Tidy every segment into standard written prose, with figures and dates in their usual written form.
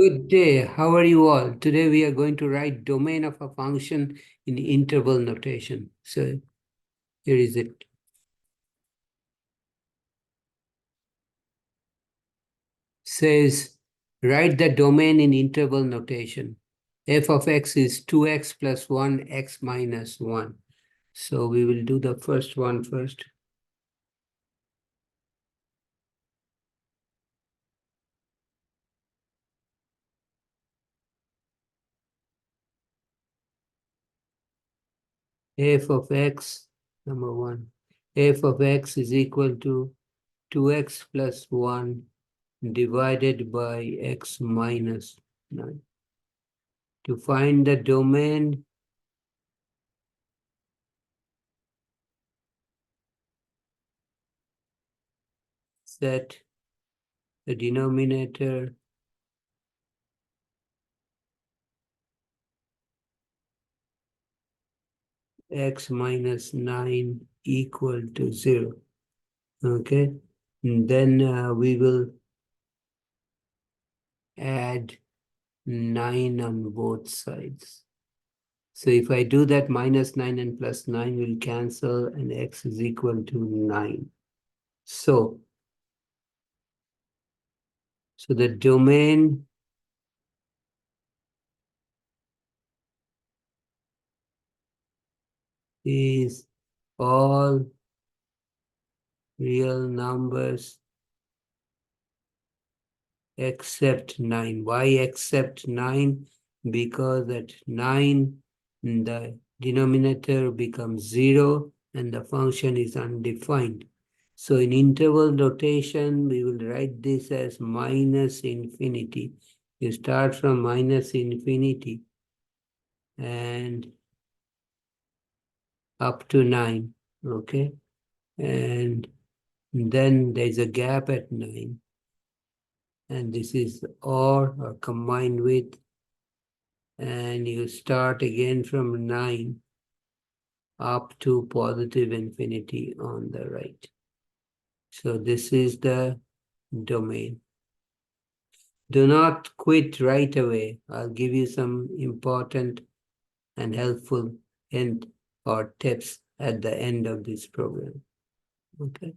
Good day. How are you all? Today we are going to write domain of a function in interval notation. So here is it. Says write the domain in interval notation. F of x is 2x plus 1, x minus 1. So we will do the first one first. F of x, number 1. F of x is equal to 2x plus 1 divided by x minus 9. To find the domain, set the denominator x minus 9 equal to 0. Okay, and then we will add 9 on both sides. So if I do that, minus 9 and plus 9 will cancel, and x is equal to 9. So the domain is all real numbers except 9. Why except 9? Because at 9, the denominator becomes 0 and the function is undefined. So in interval notation, we will write this as minus infinity. You start from minus infinity and up to 9, okay? And then there's a gap at 9. And this is or combined with, and you start again from 9 up to positive infinity on the right. So this is the domain. Do not quit right away. I'll give you some important and helpful hint or tips at the end of this program. Okay,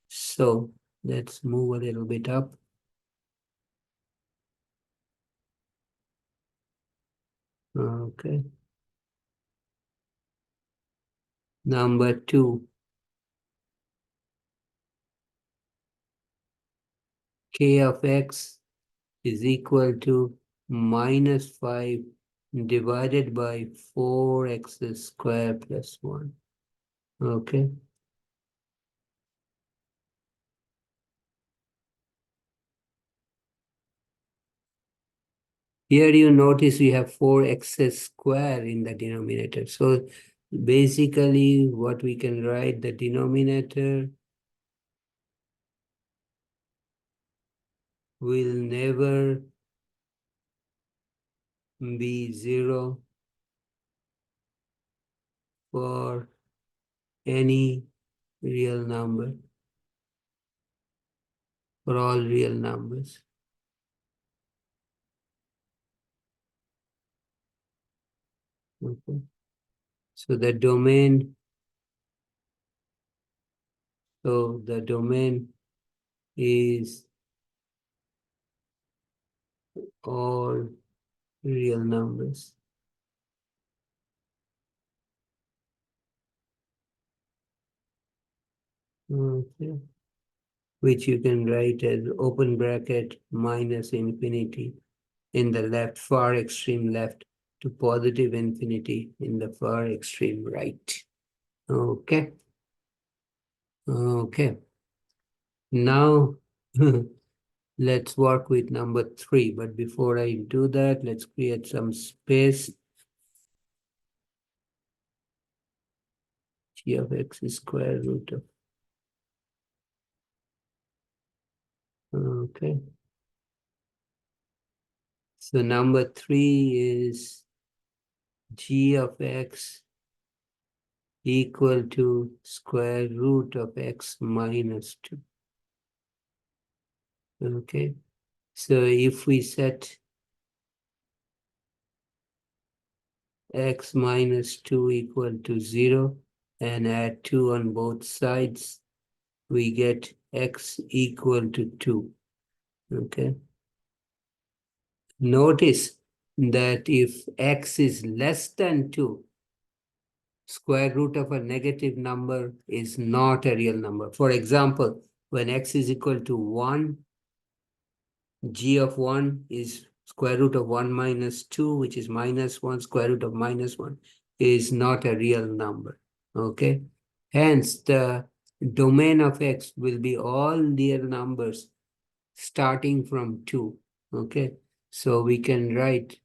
so let's move a little bit up. Okay. Number 2. K of x is equal to minus 5 divided by 4x squared plus 1. Okay. Here you notice we have 4x squared in the denominator. So basically what we can write, the denominator will never be 0 for any real number, for all real numbers. Okay. So the domain is all real numbers. Okay. Which you can write as open bracket minus infinity in the left, far extreme left, to positive infinity in the far extreme right. Okay. Okay. Now let's work with number 3. But before I do that, let's create some space. G of x is square root of. Okay. So number 3 is g of x equal to square root of x minus 2. Okay. So if we set x minus 2 equal to 0 and add 2 on both sides, we get x equal to 2. Okay. Notice that if x is less than 2, square root of a negative number is not a real number. For example, when x is equal to 1, g of 1 is square root of 1 minus 2, which is minus 1. Square root of minus 1 is not a real number. Okay. Hence, the domain of x will be all real numbers starting from 2. Okay. So we can write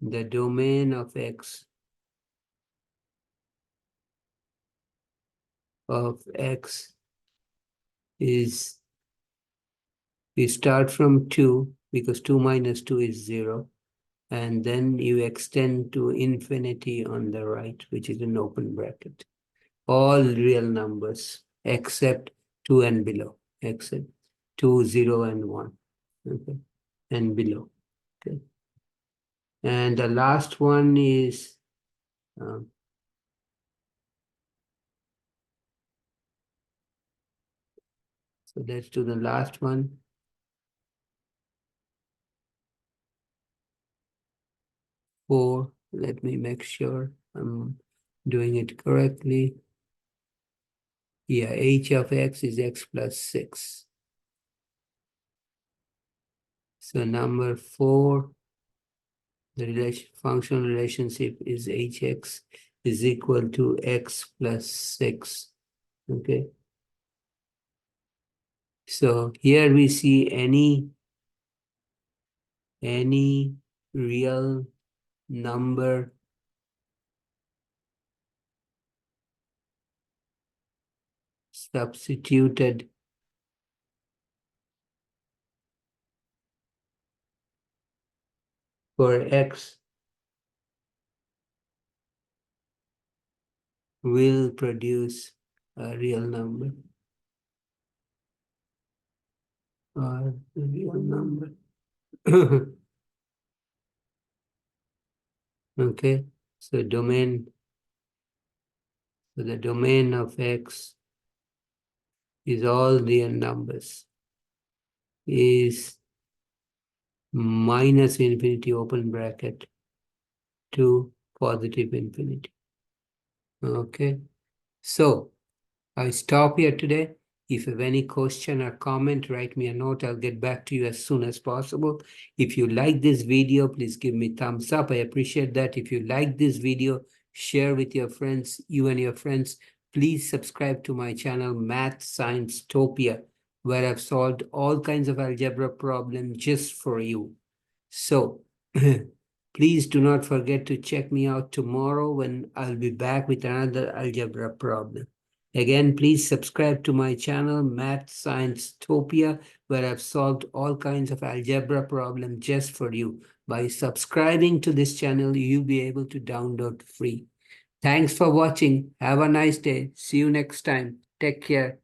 the domain of x is, we start from 2 because 2 minus 2 is 0. And then you extend to infinity on the right, which is an open bracket. All real numbers except 2 and below, except 2, 0, and 1. Okay. And below. Okay. And the last one is so let's do the last one. 4. Let me make sure I'm doing it correctly. Yeah, h of x is x plus 6. So number 4, the functional relationship is hx is equal to x plus 6. Okay. So here we see any real number substituted for x will produce a real number or a real number. Okay, so the domain of x is all real numbers, is minus infinity open bracket to positive infinity. Okay, so I stop here today. If you have any question or comment, write me a note. I'll get back to you as soon as possible. If you like this video, please give me thumbs up. I appreciate that. If you like this video, share with your friends, you and your friends. Please subscribe to my channel, Math Science Topia, where I've solved all kinds of algebra problems just for you. So please do not forget to check me out tomorrow when I'll be back with another algebra problem. Again, please subscribe to my channel, Math Science Topia, where I've solved all kinds of algebra problems just for you. By subscribing to this channel, you'll be able to download free. Thanks for watching. Have a nice day. See you next time. Take care.